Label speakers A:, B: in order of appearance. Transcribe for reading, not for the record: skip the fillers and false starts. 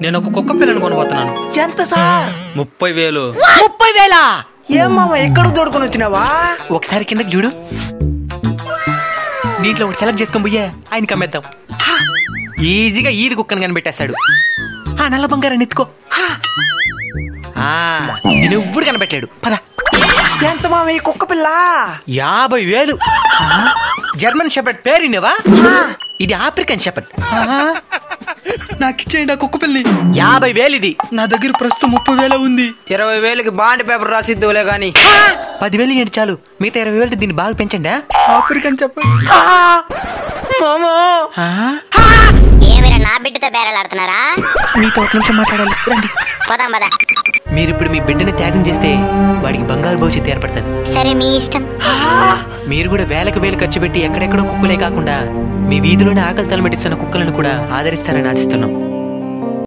A: నేను ఒక కుక్క పిల్లని కొనబోతున్నాను.
B: ఎంత సార్?
A: 30,000.
B: 30,000? ఏం మామ ఎక్కడ తోడుకొని వచ్చినావా?
A: ఒకసారి కిందకి చూడు. దీంట్లో ఒకటి సెలెక్ట్ చేసుకొని పోయే ఆయనకి అమ్మేద్దాం. ఈజీగా ఈది కుక్కని కనిపెట్టేస్తాడు. ఆ నల్ల బంగారాన్ని ఎత్తుకో. నేను ఎవ్వడు కనిపెట్టాడు. పద.
B: ఎంత మామ ఈ కుక్క పిల్ల?
A: 50,000. జర్మన్ షెపర్డ్ పేరునేవా? ఇది ఆఫ్రికన్ షెపర్డ్. నాకు ఇచ్చేయండి ఆ కుక్క పిల్లి. 50,000 ఇది. నా దగ్గర ప్రస్తుతం 30,000 ఉంది.
B: 20,000కి బాండ్ పేపర్ రాసిద్దులే గాని.
A: 10,000 ఏంటి చాలు. మిగతా 20,000 దీన్ని బాగా పెంచండి. ఆఫ్రికన్ చెప్పండి.
C: ఏమైనా నా బిడ్డతో బేరాలాడుతున్నారా?
A: మీతో ఒక నిమిషం మాట్లాడాలి. రండి.
C: పోదాం పద.
A: మీరిప్పుడు మీ బిడ్డని త్యాగం చేస్తే వాడికి బంగారు భవిష్యత్తు ఏర్పడుతుంది.
C: సరే మీ ఇష్టం.
A: మీరు కూడా వేలకు వేలు ఖర్చు పెట్టి ఎక్కడెక్కడో కుక్కలే కాకుండా మీ వీధిలోనే ఆకలి తలమెట్టిస్తున్న కుక్కలను కూడా ఆదరిస్తారని ఆశిస్తున్నాం.